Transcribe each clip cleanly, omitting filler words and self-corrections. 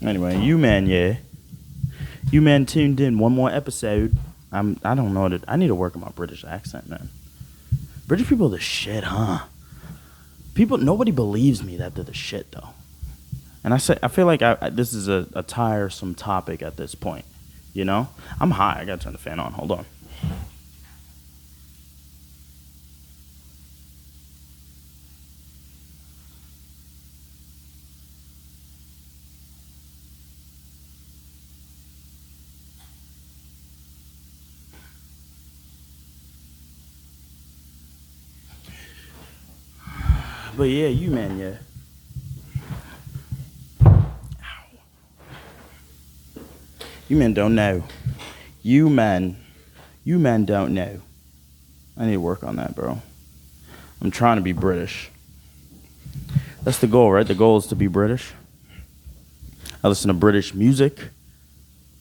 Anyway, you man tuned in one more episode. I don't know I need to work on my British accent, man. British people are the shit, huh? Nobody believes me that they're the shit though. And I feel like this is a tiresome topic at this point. You know, I'm high. I gotta turn the fan on. Hold on. But yeah, you men don't know. You men don't know. I need to work on that, bro. I'm trying to be British. That's the goal, right? The goal is to be British. I listen to British music.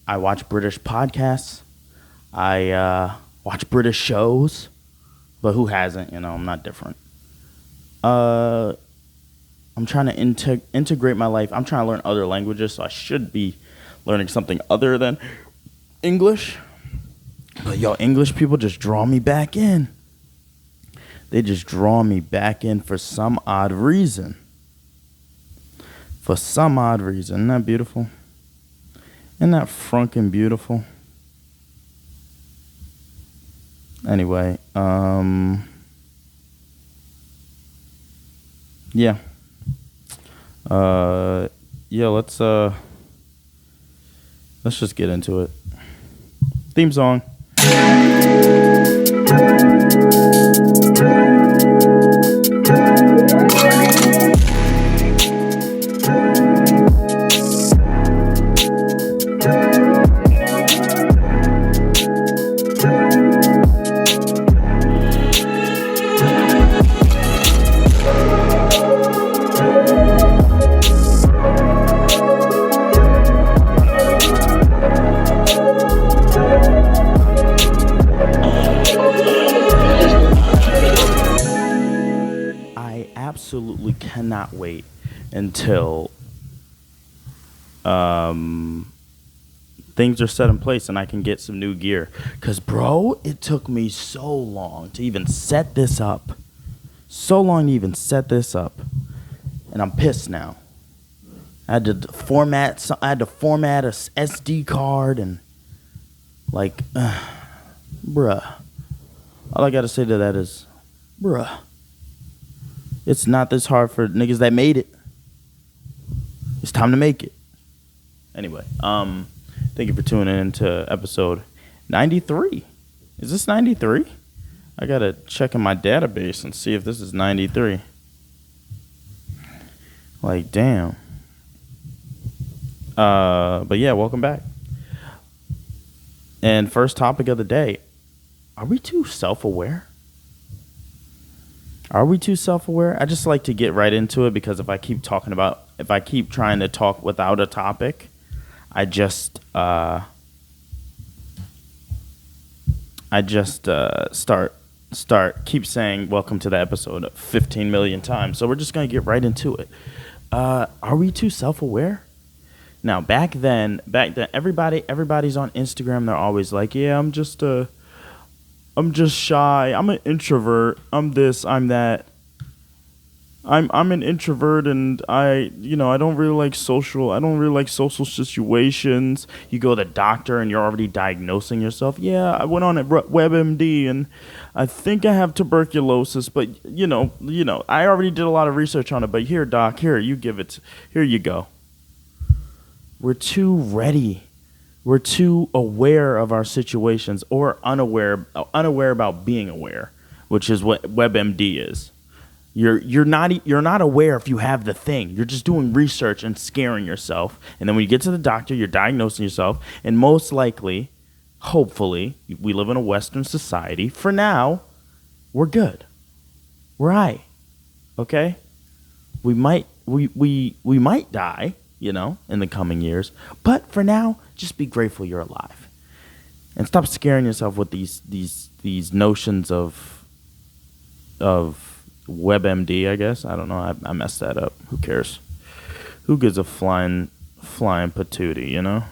I watch British podcasts. I watch British shows. But who hasn't? You know, I'm not different. I'm trying to integrate my life. I'm trying to learn other languages, so I should be learning something other than English. But yo, English people just draw me back in. They just draw me back in for some odd reason. Isn't that beautiful? Isn't that frunkin' beautiful? Anyway, yeah. Let's just get into it. Theme song. Absolutely cannot wait until things are set in place and I can get some new gear. Because, bro, it took me so long to even set this up. And I'm pissed now. I had to format a SD card and, like, bruh. All I got to say to that is, bruh. It's not this hard for niggas that made it. It's time to make it. Anyway, thank you for tuning in to episode 93. Is this 93? I gotta check in my database and see if this is 93. Like, damn. But yeah, welcome back. And first topic of the day. Are we too self-aware? Are we too self-aware? I just like to get right into it because if I keep trying to talk without a topic, I just keep saying welcome to the episode 15 million times. So we're just going to get right into it. Are we too self-aware? Now, back then, everybody's on Instagram. They're always like, yeah, I'm just shy. I'm an introvert. I'm this. I'm that. I'm an introvert, and I don't really like social. I don't really like social situations. You go to the doctor, and you're already diagnosing yourself. Yeah, I went on at WebMD, and I think I have tuberculosis. But I already did a lot of research on it. But here, doc, here you give it. Here you go. We're too ready. We're too aware of our situations or unaware about being aware, which is what WebMD is. You're not aware if you have the thing. You're just doing research and scaring yourself. And then when you get to the doctor, you're diagnosing yourself. And most likely, hopefully, we live in a Western society. For now, we're good. We're high. Okay? We might die, in the coming years. But for now, just be grateful you're alive. And stop scaring yourself with these notions of WebMD, I guess. I don't know. I messed that up. Who cares? Who gives a flying flying patootie, you know?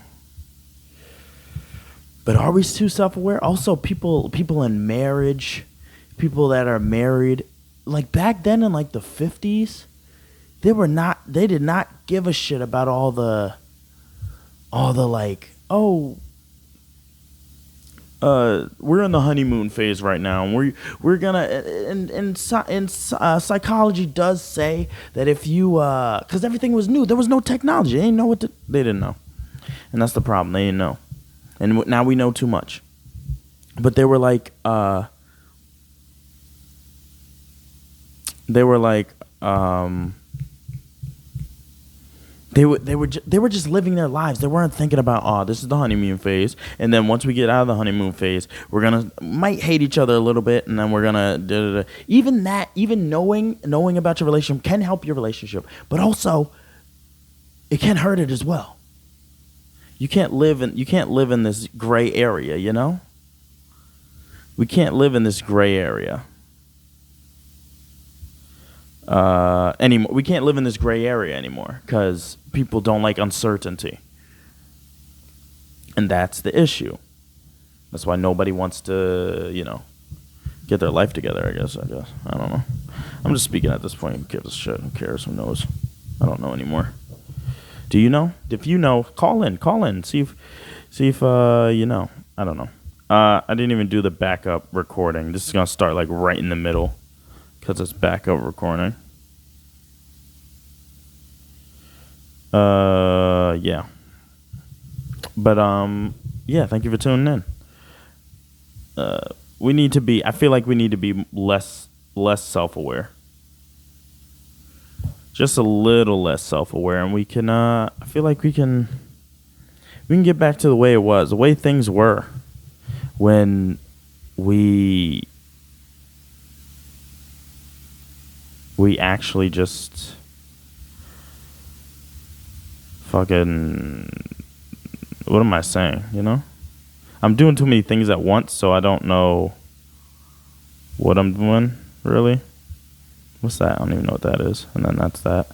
But are we too self-aware? Also, people in marriage, people that are married, like back then in like the 50s, they did not give a shit about all the like, oh, we're in the honeymoon phase right now, and we're gonna and psychology does say that if you because everything was new, there was no technology, they didn't know they didn't know, and that's the problem, they didn't know, and now we know too much. But they were like They were just living their lives. They weren't thinking about, oh, this is the honeymoon phase, and then once we get out of the honeymoon phase, we're might hate each other a little bit, and then we're gonna da-da-da. Even knowing about your relationship can help your relationship, but also it can hurt it as well. You can't live in this gray area, you know? We can't live in this gray area. Anymore. We can't live in this gray area anymore because people don't like uncertainty, and that's the issue. That's why nobody wants to, get their life together. I guess. I don't know. I'm just speaking at this point. Who gives a shit? Who cares? Who knows? I don't know anymore. Do you know? If you know, call in. See if you know. I don't know. I didn't even do the backup recording. This is gonna start like right in the middle because it's backup recording. Yeah. But yeah. Thank you for tuning in. I feel like we need to be less self-aware. Just a little less self-aware, and we can. I feel like we can get back to the way it was, the way things were, when we actually just fucking. What am I saying? I'm doing too many things at once, so I don't know what I'm doing really. What's that? I don't even know what that is. And then that's that.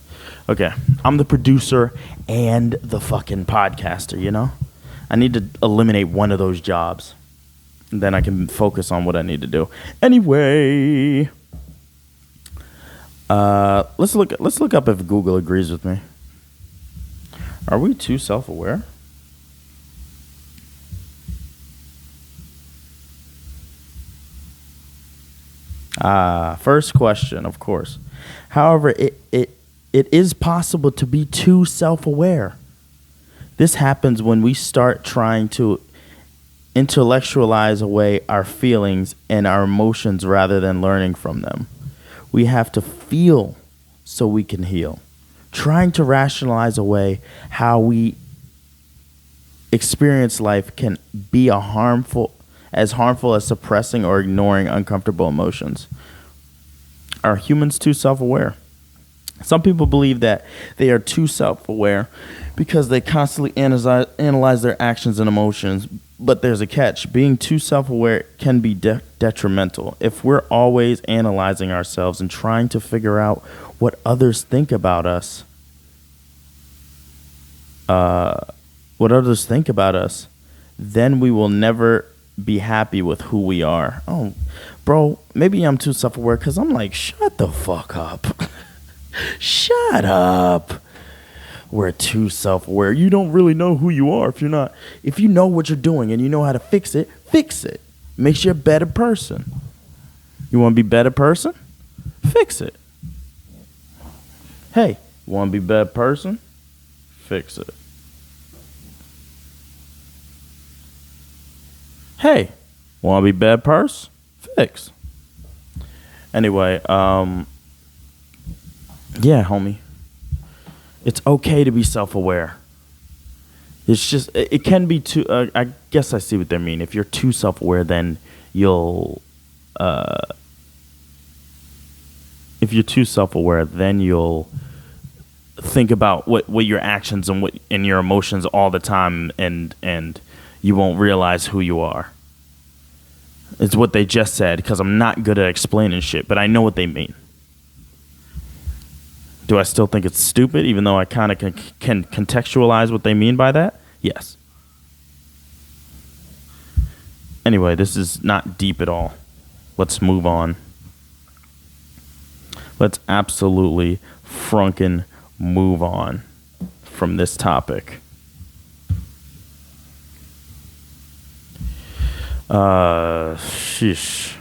Okay. I'm the producer and the fucking podcaster, I need to eliminate one of those jobs. And then I can focus on what I need to do. Anyway. Let's look up if Google agrees with me. Are we too self-aware? First question, of course. However, it is possible to be too self-aware. This happens when we start trying to intellectualize away our feelings and our emotions rather than learning from them. We have to feel so we can heal. Trying to rationalize away how we experience life can be harmful as suppressing or ignoring uncomfortable emotions. Are humans too self-aware? Some people believe that they are too self-aware because they constantly analyze their actions and emotions, but there's a catch. Being too self-aware can be detrimental. If we're always analyzing ourselves and trying to figure out what others think about us, then we will never be happy with who we are. Oh, bro, maybe I'm too self-aware because I'm like, shut the fuck up. Shut up. We're too self-aware. You don't really know who you are if you know what you're doing and you know how to fix it, fix it. Makes you a better person. You want to be a better person? Fix it. Hey, you want to be a better person? Fix it. Hey, want to be a bad person? Fix. Anyway, yeah, homie. It's okay to be self-aware. It's just, it can be too, I guess I see what they mean. If you're too self-aware, then you'll, think about what your actions and your emotions all the time, and you won't realize who you are. It's what they just said, because I'm not good at explaining shit, but I know what they mean. Do I still think it's stupid, even though I kind of can contextualize what they mean by that? Yes. Anyway, this is not deep at all. Let's move on. Let's absolutely frunkin' move on from this topic. Sheesh.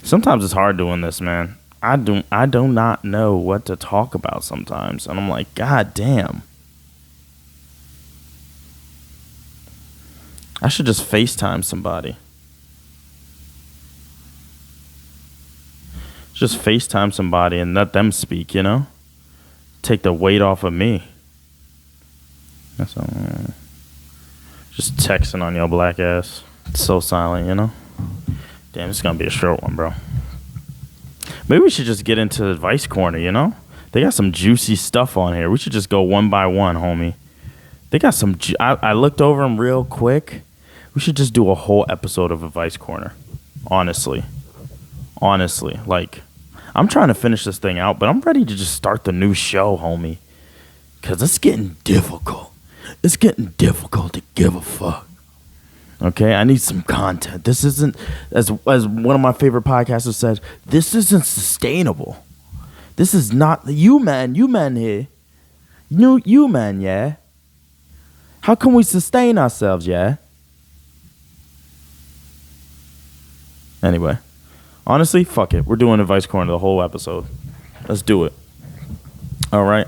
Sometimes it's hard doing this, man. I do not know what to talk about sometimes. And I'm like, God damn. I should just FaceTime somebody. Just FaceTime somebody and let them speak, you know? Take the weight off of me. That's all. Just texting on your black ass. It's so silent, you know? Damn, it's gonna be a short one, bro. Maybe we should just get into Advice Corner, you know? They got some juicy stuff on here. We should just go one by one, homie. They got some... I looked over them real quick. We should just do a whole episode of Advice Corner. Honestly. Like, I'm trying to finish this thing out, but I'm ready to just start the new show, homie. Because it's getting difficult. It's getting difficult to give a fuck. Okay, I need some content. This isn't, as one of my favorite podcasters said, this isn't sustainable. This is not, you man here. You man, yeah? How can we sustain ourselves, yeah? Anyway, honestly, fuck it. We're doing Advice Corner the whole episode. Let's do it. All right.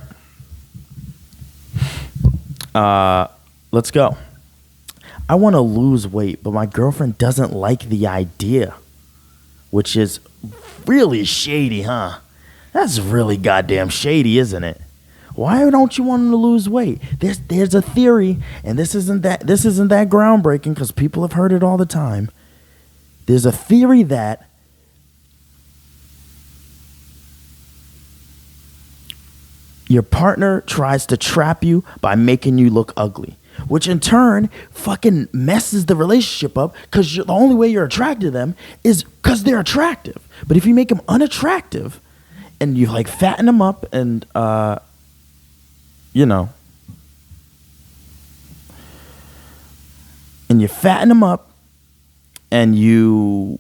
Let's go. I want to lose weight, but my girlfriend doesn't like the idea, which is really shady, huh? That's really goddamn shady, isn't it? Why don't you want to lose weight? There's a theory, and this isn't that groundbreaking because people have heard it all the time. There's a theory that your partner tries to trap you by making you look ugly, which in turn fucking messes the relationship up because the only way you're attracted to them is because they're attractive. But if you make them unattractive and you like fatten them up and, you know, and you fatten them up and you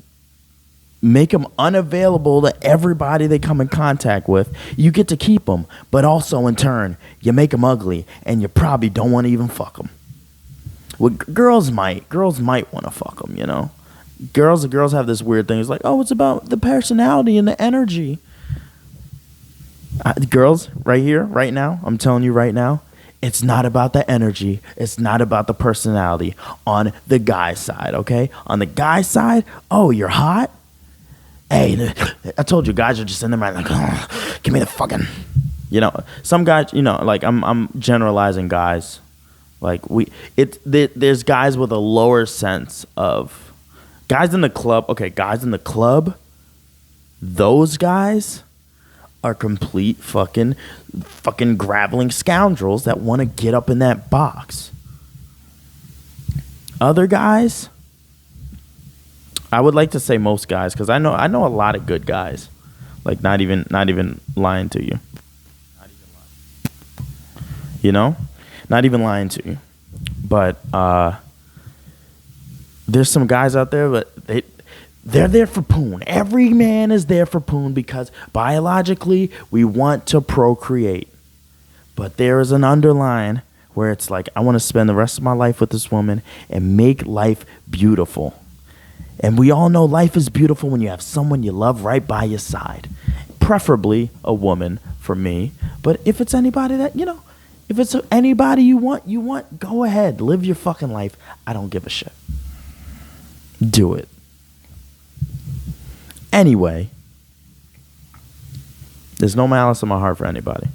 make them unavailable to everybody they come in contact with, you get to keep them. But also, in turn, you make them ugly, and you probably don't want to even fuck them. Well, girls might want to fuck them, you know? Girls have this weird thing. It's like, oh, it's about the personality and the energy. Girls, right here, right now, I'm telling you right now, it's not about the energy. It's not about the personality on the guy side, okay? On the guy side, oh, you're hot? Hey, I told you, guys are just in their mind like, oh, give me the fucking, you know. Some guys, you know, like I'm generalizing guys. Like there's guys with a lower sense of, guys in the club. Okay, guys in the club, those guys are complete fucking graveling scoundrels that want to get up in that box. Other guys, I would like to say most guys, because I know a lot of good guys. Like not even lying to you. You know? Not even lying to you. But there's some guys out there, but they're there for poon. Every man is there for poon because biologically we want to procreate. But there is an underline where it's like, I want to spend the rest of my life with this woman and make life beautiful. And we all know life is beautiful when you have someone you love right by your side. Preferably a woman for me. But if it's anybody that, you know, if it's anybody you want, go ahead. Live your fucking life. I don't give a shit. Do it. Anyway, there's no malice in my heart for anybody.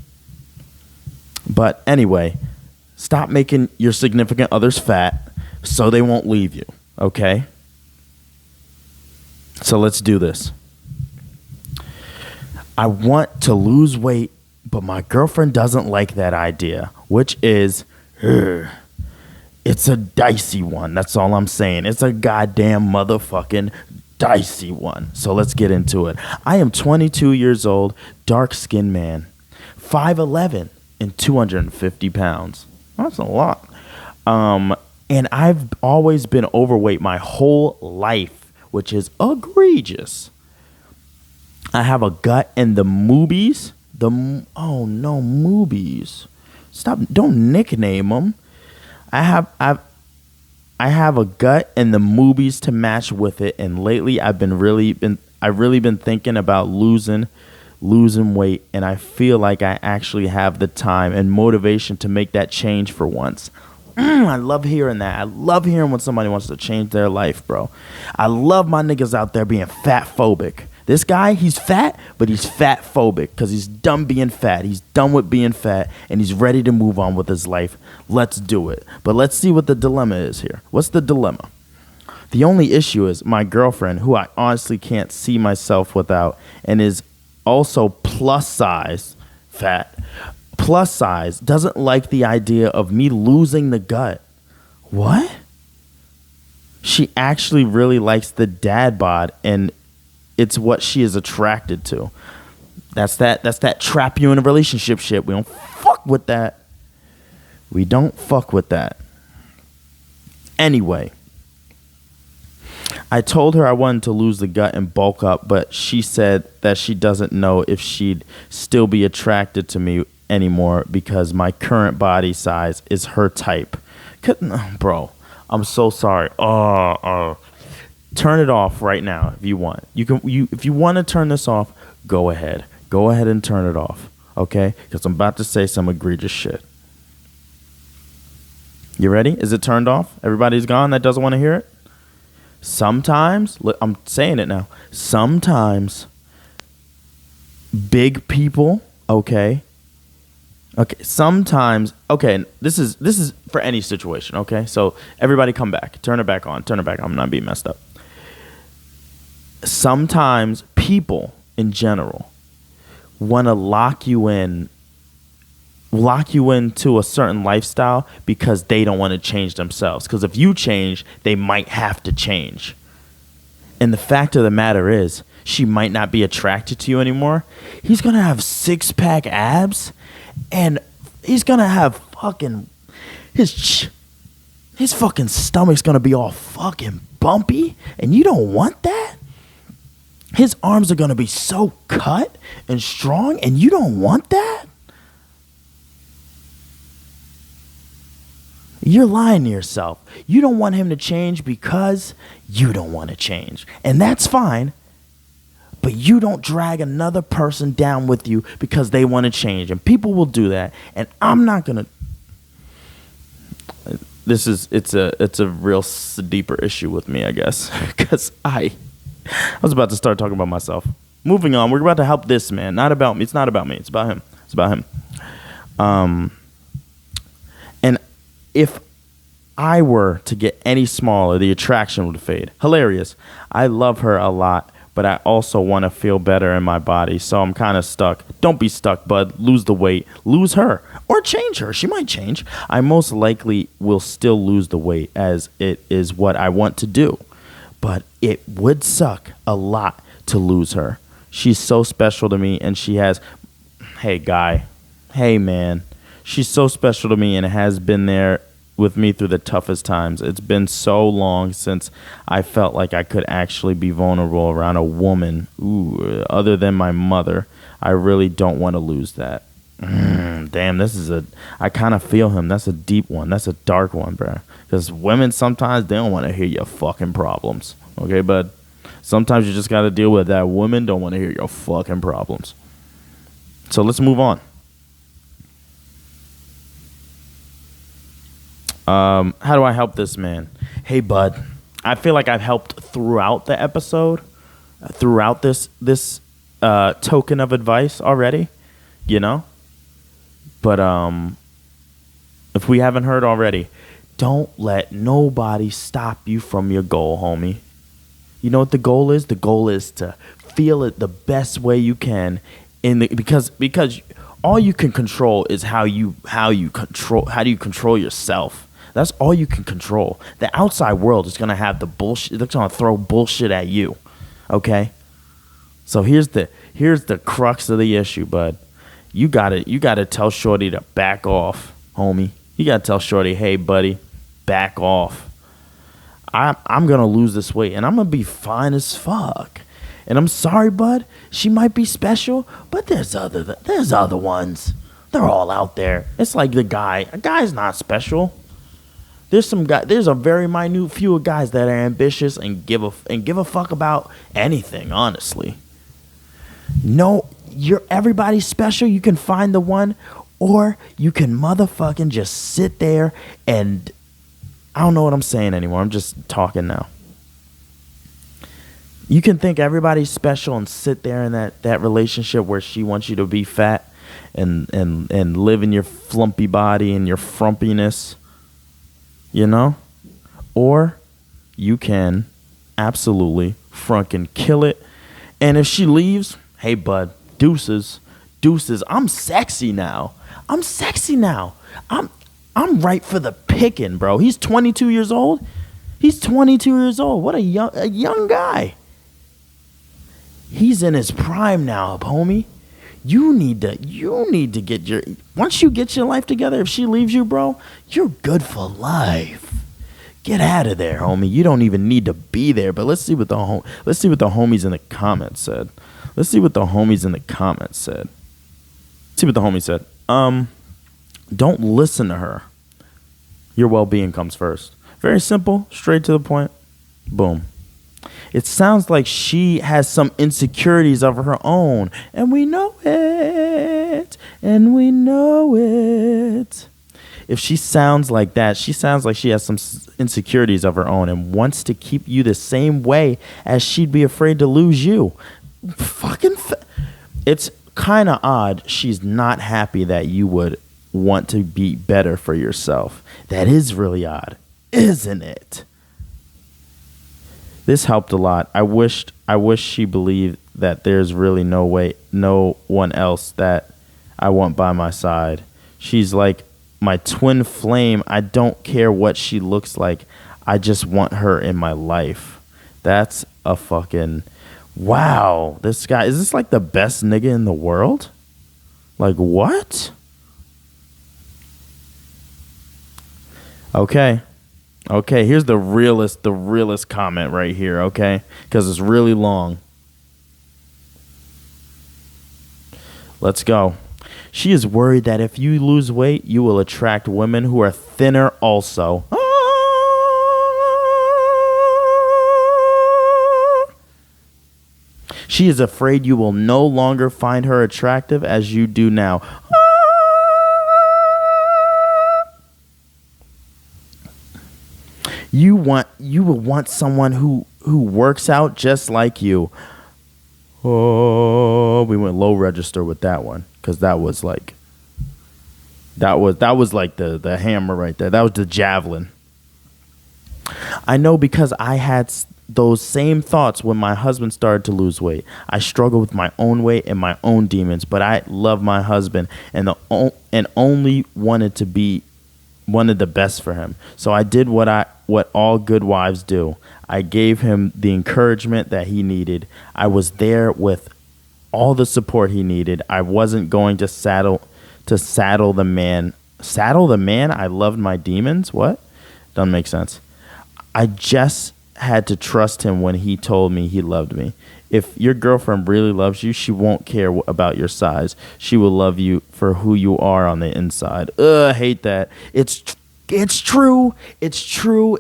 But anyway, stop making your significant others fat so they won't leave you, okay? So let's do this. I want to lose weight, but my girlfriend doesn't like that idea, which is, it's a dicey one. That's all I'm saying. It's a goddamn motherfucking dicey one. So let's get into it. I am 22 years old, dark-skinned man, 5'11" and 250 pounds. That's a lot. And I've always been overweight my whole life, which is egregious. I have a gut in the movies. Oh no, movies. Stop! Don't nickname them. I have a gut in the movies to match with it, and lately I've really been thinking about losing weight, and I feel like I actually have the time and motivation to make that change for once. I love hearing that. I love hearing when somebody wants to change their life, bro. I love my niggas out there being fat phobic. This guy, he's fat, but he's fat phobic because he's done being fat. He's done with being fat, and he's ready to move on with his life. Let's do it. But let's see what the dilemma is here. What's the dilemma? The only issue is my girlfriend, who I honestly can't see myself without, and is also plus size, fat, plus size, doesn't like the idea of me losing the gut. What? She actually really likes the dad bod, and it's what she is attracted to. That's that trap you in a relationship shit. We don't fuck with that. We don't fuck with that. Anyway, I told her I wanted to lose the gut and bulk up, but she said that she doesn't know if she'd still be attracted to me anymore because my current body size is her type. Bro, I'm so sorry. Turn it off right now if you want. If you want to turn this off, go ahead. Go ahead and turn it off, okay? Because I'm about to say some egregious shit. You ready? Is it turned off? Everybody's gone that doesn't want to hear it? Sometimes, I'm saying it now. Sometimes big people, okay? Sometimes, this is for any situation, okay? So everybody come back. Turn it back on. I'm not being messed up. Sometimes people in general want to lock you into a certain lifestyle because they don't want to change themselves. Because if you change, they might have to change. And the fact of the matter is, she might not be attracted to you anymore. He's going to have six-pack abs, and he's going to have fucking... His fucking stomach's going to be all fucking bumpy, and you don't want that? His arms are going to be so cut and strong, and you don't want that? You're lying to yourself. You don't want him to change because you don't want to change. And that's fine. But you don't drag another person down with you because they want to change. And people will do that. And I'm not going to... It's a real deeper issue with me, I guess. Because I was about to start talking about myself. Moving on. We're about to help this man. Not about me. It's not about me. It's about him. It's about him. And if I were to get any smaller, the attraction would fade. Hilarious. I love her a lot, but I also want to feel better in my body, so I'm kind of stuck. Don't be stuck, bud. Lose the weight. Lose her. Or change her. She might change. I most likely will still lose the weight, as it is what I want to do. But it would suck a lot to lose her. She's so special to me, and she has... Hey, guy. Hey, man. She's so special to me and has been there with me through the toughest times. It's been so long since I felt like I could actually be vulnerable around a woman, other than my mother. I really don't want to lose that. Damn, I kind of feel him. That's a deep one. That's a dark one, bro. Because women, sometimes they don't want to hear your fucking problems. Okay, bud? Sometimes you just got to deal with that. Women don't want to hear your fucking problems. So let's move on. How do I help this man? Hey, bud. I feel like I've helped throughout the episode, throughout this token of advice already, you know? But if we haven't heard already, don't let nobody stop you from your goal, homie. You know what the goal is? The goal is to feel it the best way you can, because all you can control is how do you control yourself. That's all you can control. The outside world is going to have the bullshit. They're going to throw bullshit at you. Okay? So here's the crux of the issue, bud. You gotta tell Shorty to back off, homie. You gotta tell Shorty, hey buddy, back off. I'm gonna lose this weight and I'm gonna be fine as fuck. And I'm sorry, bud. She might be special, but there's other ones. They're all out there. It's like a guy's not special. There's a very minute few of guys that are ambitious and give a fuck about anything, honestly. No, everybody's special. You can find the one, or you can motherfucking just sit there and I don't know what I'm saying anymore. I'm just talking now. You can think everybody's special and sit there in that relationship where she wants you to be fat and live in your flumpy body and your frumpiness, you know? Or you can absolutely frunkin' kill it. And if she leaves, hey bud, deuces. I'm sexy now. I'm right for the picking, bro. He's 22 years old. What a young guy. He's in his prime now, homie. You need to get once you get your life together, if she leaves you, bro, you're good for life. Get out of there, homie. You don't even need to be there. But let's see what the homies in the comments said. See what the homie said. Don't listen to her. Your well-being comes first. Very simple, straight to the point. Boom. It sounds like she has some insecurities of her own, and we know it. If she sounds like that, she sounds like she has some insecurities of her own and wants to keep you the same way as she'd be afraid to lose you. It's kind of odd she's not happy that you would want to be better for yourself. That is really odd, isn't it? This helped a lot. I wish she believed that there's really no one else that I want by my side. She's like my twin flame. I don't care what she looks like. I just want her in my life. That's a fucking wow. This guy, is this like the best nigga in the world? Like what? Okay, here's the realest comment right here, okay? Because it's really long. Let's go. She is worried that if you lose weight, you will attract women who are thinner also. She is afraid you will no longer find her attractive as you do now. You will want someone who works out just like you. Oh, we went low register with that one because that was like the hammer right there. That was the javelin. I know because I had those same thoughts when my husband started to lose weight. I struggled with my own weight and my own demons, but I love my husband and only wanted the best for him. So I did what all good wives do. I gave him the encouragement that he needed. I was there with all the support he needed. I wasn't going to saddle the man. Saddle the man? I loved my demons? What? Doesn't make sense. I just had to trust him when he told me he loved me. If your girlfriend really loves you, she won't care about your size. She will love you for who you are on the inside. I hate that. It's true. It's true.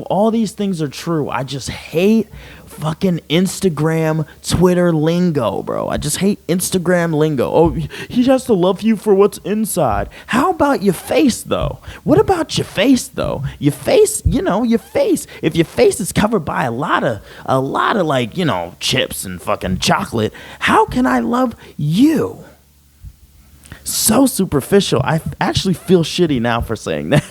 All these things are true. I just hate fucking Instagram, Twitter lingo, bro. I just hate Instagram lingo. Oh, he has to love you for what's inside. How about your face, though? What about your face, though? Your face, your face. If your face is covered by a lot of like, chips and fucking chocolate, how can I love you? So superficial. I actually feel shitty now for saying that.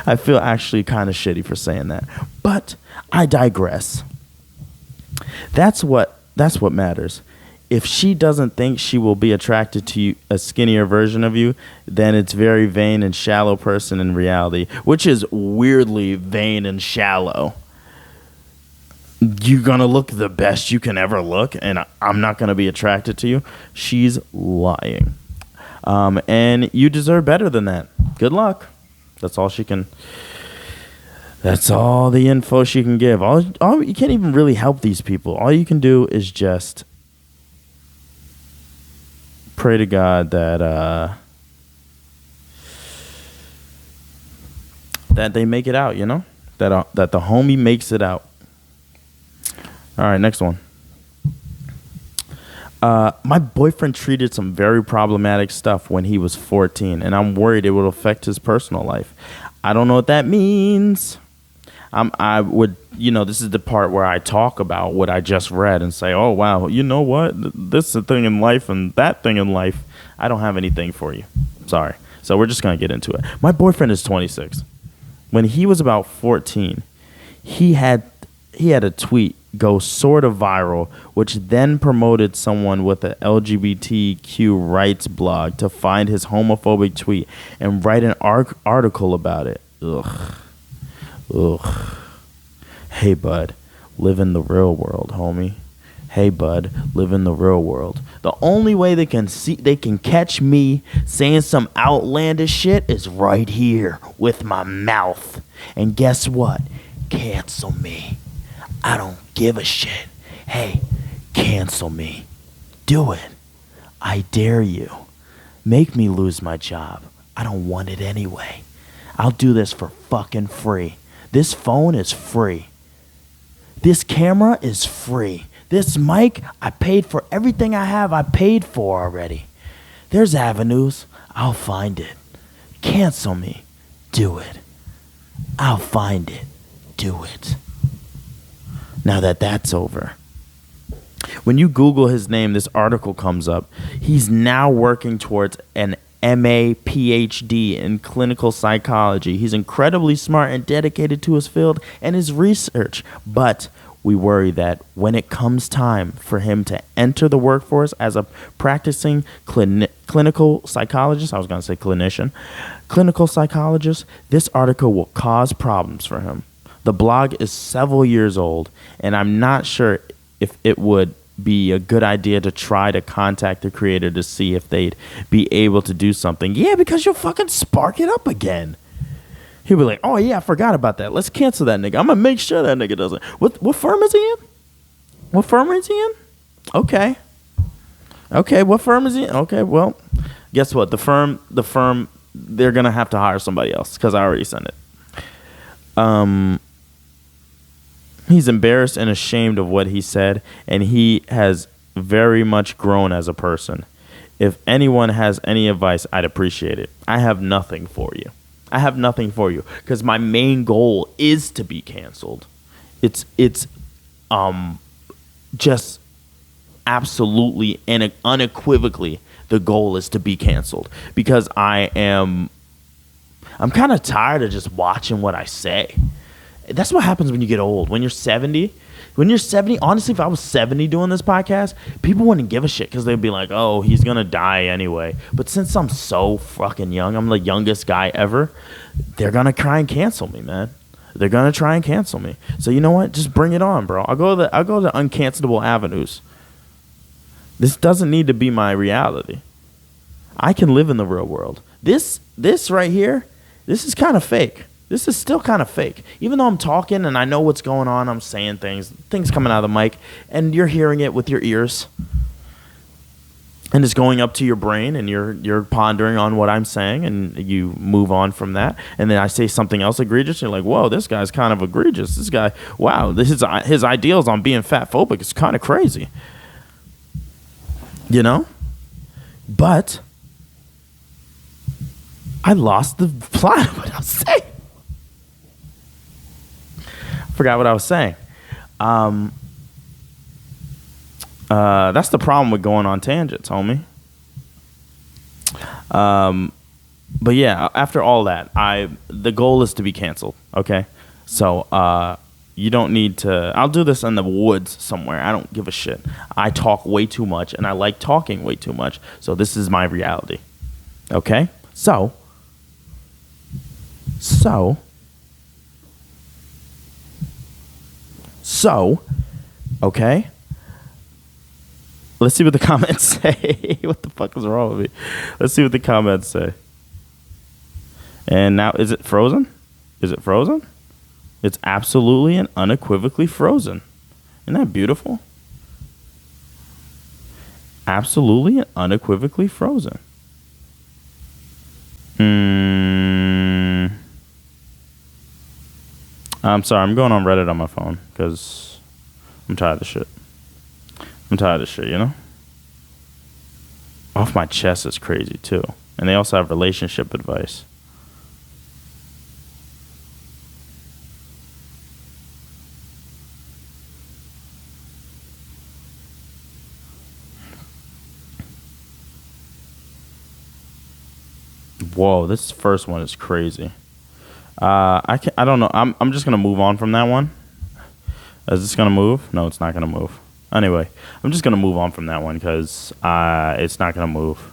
I feel actually kind of shitty for saying that. But I digress. That's what matters. If she doesn't think she will be attracted to you, a skinnier version of you, then it's very vain and shallow person in reality, which is weirdly vain and shallow. you're gonna look the best you can ever look, and I'm not gonna be attracted to you. She's lying. And you deserve better than that. Good luck. That's all she can. That's all the info she can give. All you can't even really help these people. All you can do is just pray to God that that they make it out. You know, that the homie makes it out. All right, next one. My boyfriend treated some very problematic stuff when he was 14, and I'm worried it will affect his personal life. I don't know what that means. I would, this is the part where I talk about what I just read and say, oh, wow, you know what? This is a thing in life and that thing in life. I don't have anything for you. Sorry. So we're just going to get into it. My boyfriend is 26. When he was about 14, he had a tweet go sort of viral, which then promoted someone with an LGBTQ rights blog to find his homophobic tweet and write an article about it. Ugh. Hey, bud, live in the real world, homie. Hey, bud, live in the real world. The only way they can catch me saying some outlandish shit is right here with my mouth. And guess what? Cancel me. I don't give a shit. Hey, cancel me. Do it. I dare you. Make me lose my job. I don't want it anyway. I'll do this for fucking free. This phone is free. This camera is free. This mic, I paid for everything I have. I paid for already. There's avenues. I'll find it. Cancel me. Do it. I'll find it. Do it. Now that that's over. When you Google his name, this article comes up. He's now working towards an MA PhD in clinical psychology. He's incredibly smart and dedicated to his field and his research. But we worry that when it comes time for him to enter the workforce as a practicing clinical psychologist, I was going to say clinician, clinical psychologist, this article will cause problems for him. The blog is several years old, and I'm not sure if it would be a good idea to try to contact the creator to see if they'd be able to do something. Yeah, because you'll fucking spark it up again. He'll be like, oh yeah, I forgot about that. Let's cancel that nigga. I'm gonna make sure that nigga doesn't. What firm is he in? What firm is he in? Okay, what firm is he in? Okay, well, guess what? The firm, they're gonna have to hire somebody else because I already sent it. He's embarrassed and ashamed of what he said, and he has very much grown as a person. If anyone has any advice, I'd appreciate it. I have nothing for you. Because my main goal is to be canceled. It's just absolutely and unequivocally the goal is to be canceled. Because I'm kind of tired of just watching what I say. That's what happens when you get old. When you're 70, honestly, if I was 70 doing this podcast, people wouldn't give a shit because they'd be like, oh, he's going to die anyway. But since I'm so fucking young, I'm the youngest guy ever, they're going to try and cancel me, man. They're going to try and cancel me. So you know what? Just bring it on, bro. I'll go to the uncancelable avenues. This doesn't need to be my reality. I can live in the real world. This right here, this is kind of fake. This is still kind of fake. Even though I'm talking and I know what's going on, I'm saying things coming out of the mic, and you're hearing it with your ears. And it's going up to your brain, and you're pondering on what I'm saying, and you move on from that. And then I say something else egregious, and you're like, whoa, this guy's kind of egregious. This guy, wow, his ideals on being fat phobic is kind of crazy. You know? But I lost the plot of what I was saying. Forgot what I was saying. That's the problem with going on tangents, homie. But yeah, after all that, the goal is to be canceled. Okay, so you don't need to. I'll do this in the woods somewhere. I don't give a shit. I talk way too much, and I like talking way too much. So this is my reality. Okay, so. So, okay. Let's see what the comments say. What the fuck is wrong with me? Let's see what the comments say. And now, is it frozen? Is it frozen? It's absolutely and unequivocally frozen. Isn't that beautiful? Absolutely and unequivocally frozen. I'm sorry, I'm going on Reddit on my phone because I'm tired of this shit. You know? Off my chest is crazy too. And they also have relationship advice. Whoa, this first one is crazy. I don't know. I'm just gonna move on from that one. Is this gonna move? No, it's not gonna move. Anyway, I'm just gonna move on from that one because it's not gonna move.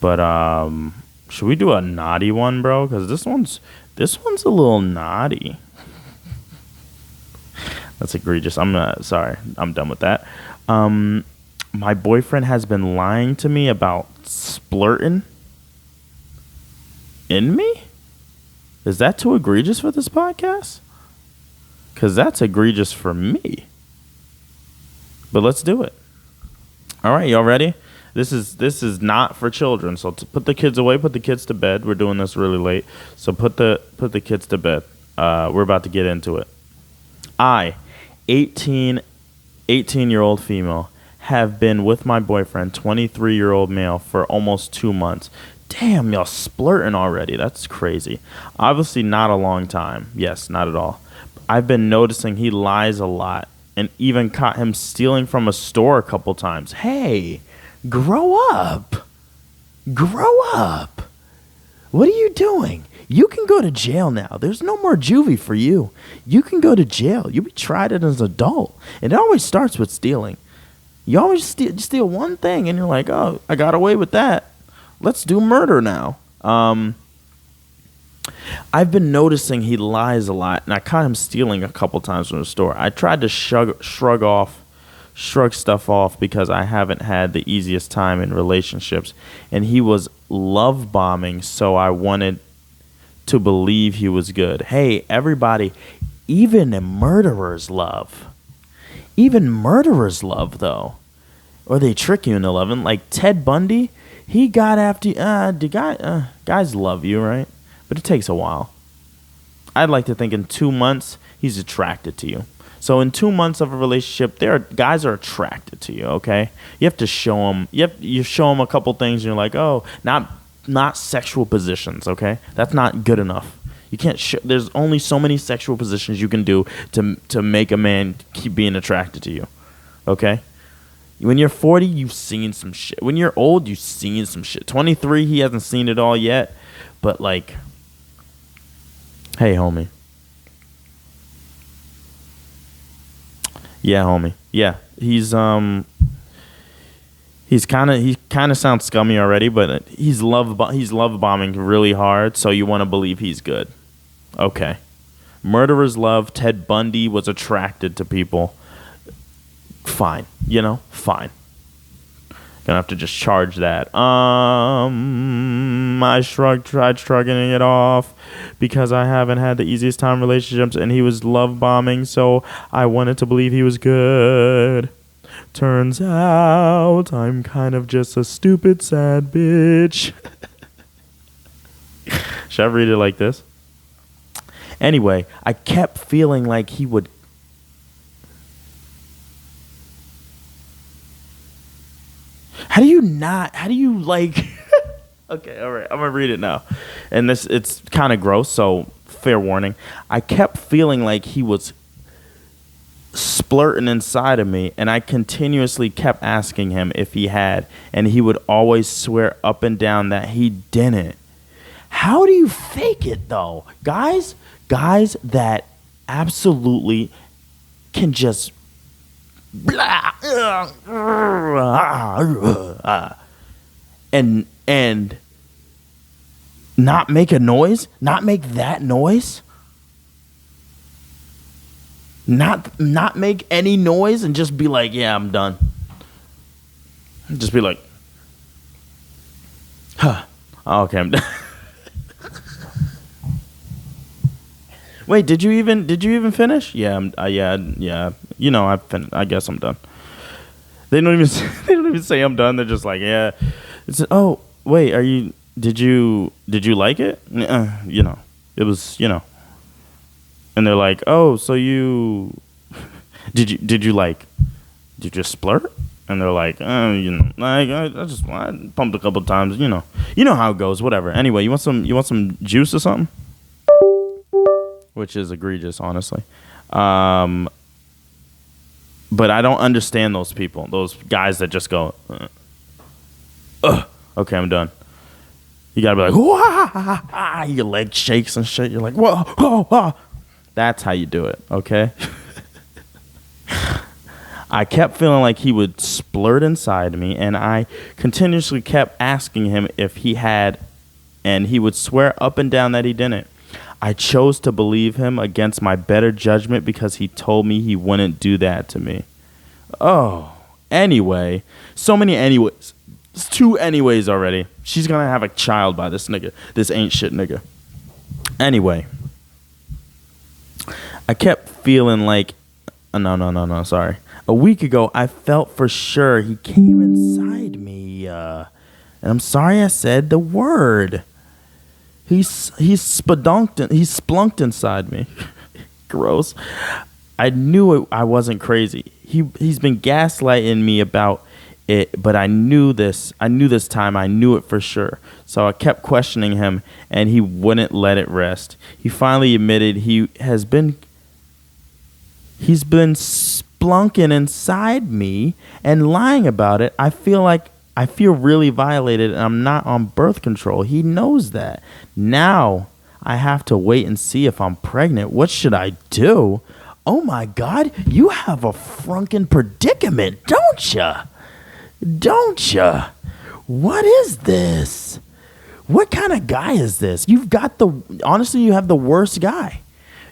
But should we do a naughty one, bro? Because this one's a little naughty. That's egregious. Sorry. I'm done with that. My boyfriend has been lying to me about splurting in me. Is that too egregious for this podcast? Because that's egregious for me. But let's do it. All right, y'all ready? This is not for children. So to put the kids away, put the kids to bed. We're doing this really late. So put the kids to bed. We're about to get into it. I, 18-year-old female, have been with my boyfriend, 23-year-old male, for almost 2 months. Damn, y'all splurting already. That's crazy. Obviously not a long time. Yes, not at all. I've been noticing he lies a lot and even caught him stealing from a store a couple times. Hey, grow up. Grow up. What are you doing? You can go to jail now. There's no more juvie for you. You can go to jail. You'll be tried as an adult. And it always starts with stealing. You always steal one thing and you're like, oh, I got away with that. Let's do murder now. I've been noticing he lies a lot, and I caught him stealing a couple times from the store. I tried to shrug stuff off because I haven't had the easiest time in relationships, and he was love bombing, so I wanted to believe he was good. Hey, everybody, even murderers love. Even murderers love, though. Or they trick you into loving. Like Ted Bundy, he got after you. Guys love you, right? But it takes a while. I'd like to think in 2 months, he's attracted to you. So in 2 months of a relationship, guys are attracted to you, okay? You have to show them. You show them a couple things, and you're like, oh, not sexual positions, okay? That's not good enough. You can't. There's only so many sexual positions you can do to make a man keep being attracted to you, okay? When you're 40, you've seen some shit. When you're old, you've seen some shit. 23, he hasn't seen it all yet, but like, hey, homie. Yeah, homie. Yeah, he kind of sounds scummy already, but he's love bombing really hard, so you want to believe he's good. Okay. Murderers love. Ted Bundy was attracted to people. Fine. Fine. Gonna have to just charge that. I tried shrugging it off because I haven't had the easiest time in relationships, and he was love bombing, so I wanted to believe he was good. Turns out I'm kind of just a stupid, sad bitch. Should I read it like this? Anyway, I kept feeling like he would. How do you like? Okay, all right, I'm gonna read it now. And it's kind of gross, so fair warning. I kept feeling like he was splurting inside of me, and I continuously kept asking him if he had, and he would always swear up and down that he didn't. How do you fake it, though? Guys that absolutely can just and not make a noise, not make that noise. Not make any noise and just be like, yeah, I'm done. Just be like, huh. Okay, I'm done. Wait, did you even finish? Yeah, yeah. I guess I'm done. They don't even they don't even say I'm done. They're just like, yeah. It's oh wait, are you? Did you like it? It was and they're like, oh, so you did you like did you just splurt? And they're like, like I pumped a couple times, you know how it goes, whatever. Anyway, you want some juice or something? Which is egregious, honestly. Um, but I don't understand those people, those guys that just go, okay, I'm done. You gotta be like, wah, your leg shakes and shit. You're like, whoa, whoa, whoa. That's how you do it, okay? I kept feeling like he would splurt inside me, and I continuously kept asking him if he had, and he would swear up and down that he didn't. I chose to believe him against my better judgment because he told me he wouldn't do that to me. Oh, anyway. So many anyways. It's two anyways already. She's gonna have a child by this nigga. This ain't shit nigga. Anyway. I kept feeling like. No, sorry. A week ago, I felt for sure he came inside me. And I'm sorry I said the word. He splunked inside me. Gross. I knew I wasn't crazy. He's been gaslighting me about it, but I knew this. I knew this time. I knew it for sure. So I kept questioning him, and he wouldn't let it rest. He finally admitted he's been splunking inside me and lying about it. I feel really violated, and I'm not on birth control. He knows that. Now I have to wait and see if I'm pregnant. What should I do? Oh my God, you have a frunkin' predicament, don't ya? Don't ya? What is this? What kind of guy is this? Honestly, you have the worst guy.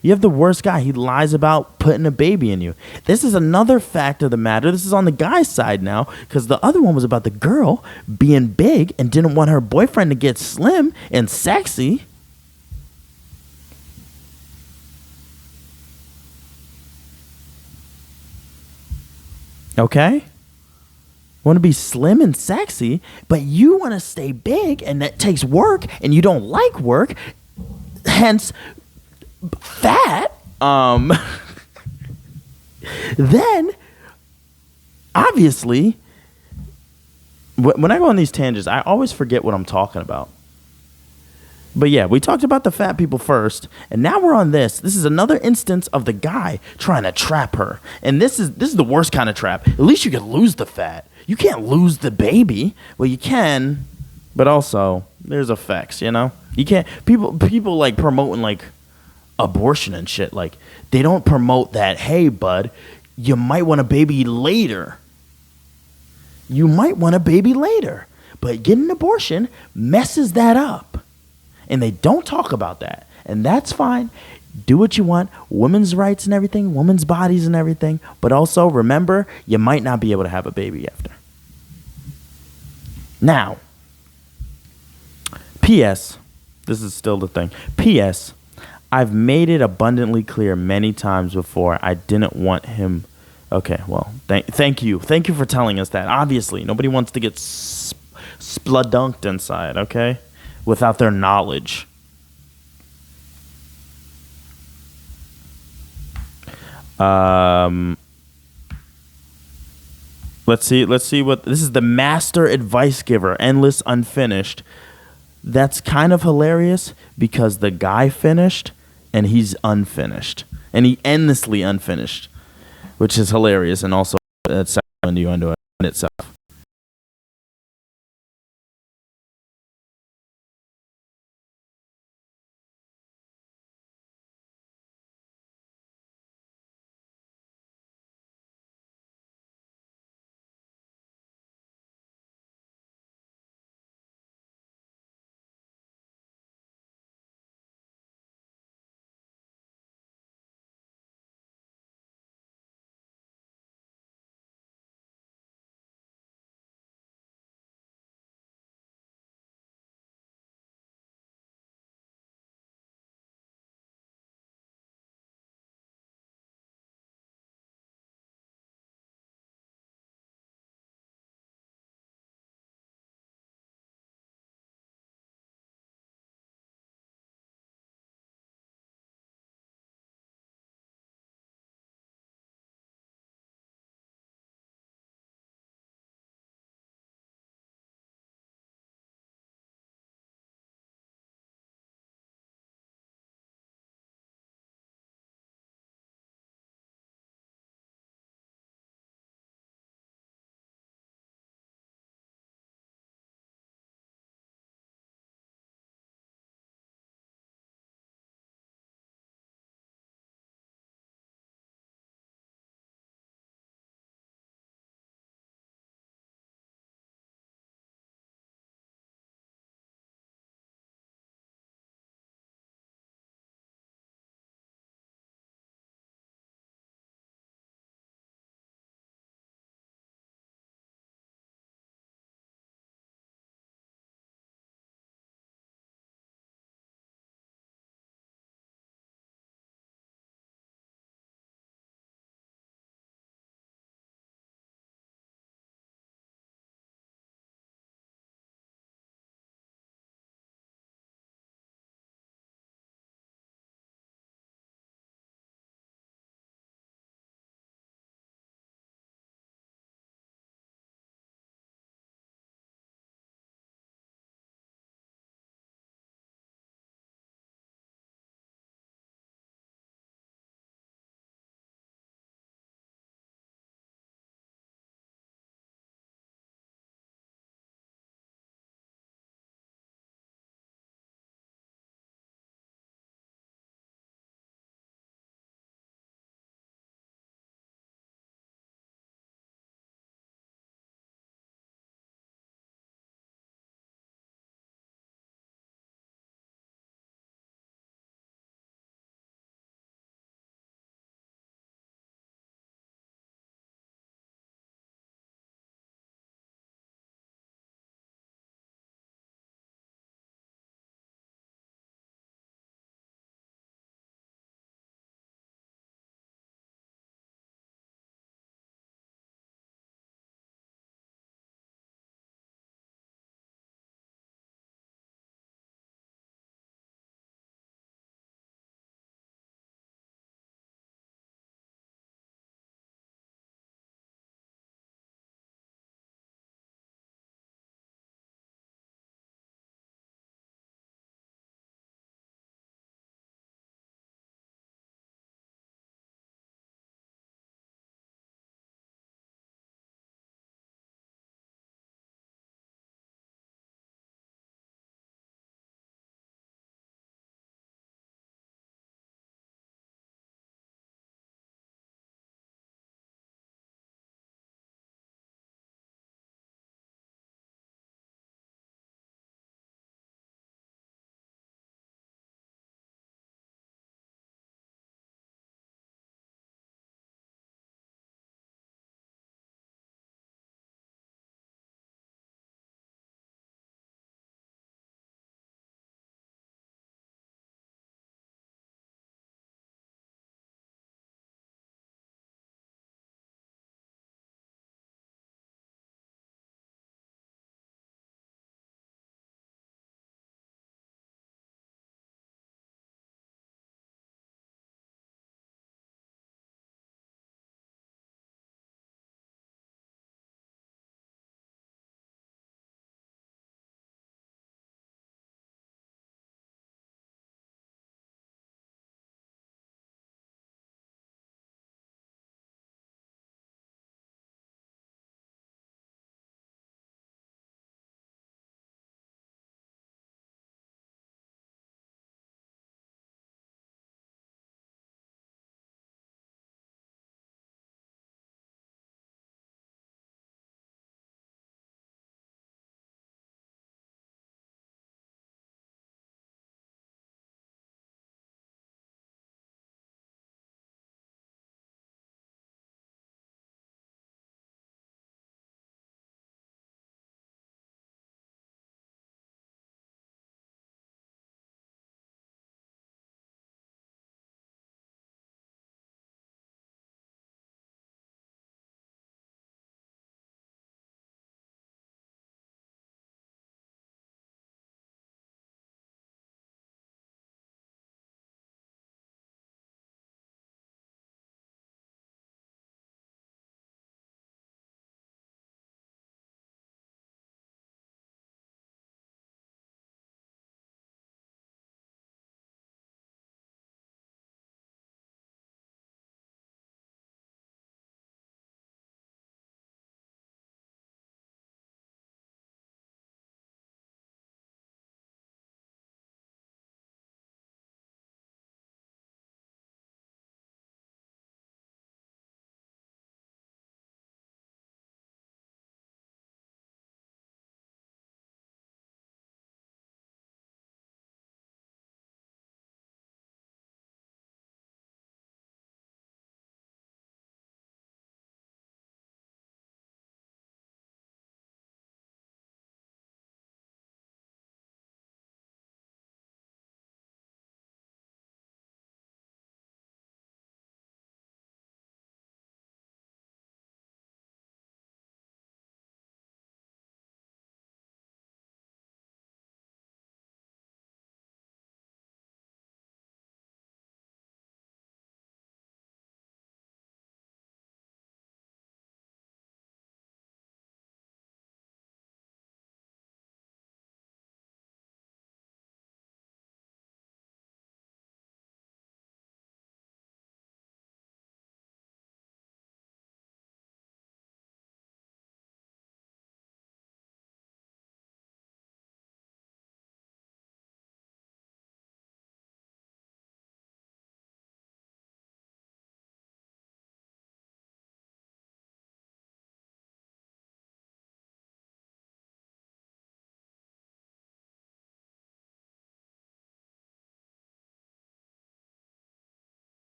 You have the worst guy. He lies about putting a baby in you. This is another fact of the matter. This is on the guy's side now, because the other one was about the girl being big and didn't want her boyfriend to get slim and sexy. Okay? Want to be slim and sexy, but you want to stay big, and that takes work, and you don't like work, hence fat. Then obviously, when I go on these tangents, I always forget what I'm talking about. But yeah, we talked about the fat people first, and now we're on this. This is another instance of the guy trying to trap her, and this is the worst kind of trap. At least you can lose the fat. You can't lose the baby. Well, you can, but also there's effects. You can't. People like promoting like abortion and shit. Like they don't promote that. Hey, bud, you might want a baby later. You might want a baby later, but getting an abortion messes that up. And they don't talk about that. And that's fine. Do what you want. Women's rights and everything. Women's bodies and everything. But also, remember, you might not be able to have a baby after. Now, P.S. This is still the thing. P.S. I've made it abundantly clear many times before I didn't want him. Okay, well, thank you. Thank you for telling us that. Obviously, nobody wants to get spludunked inside, okay? Without their knowledge. Let's see what this is. The master advice giver, endless unfinished. That's kind of hilarious because the guy finished and he's unfinished, and he endlessly unfinished, which is hilarious, and also that's innuendo in itself.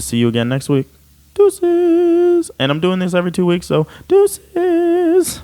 see you again next week. Deuces. And I'm doing this every 2 weeks, so deuces.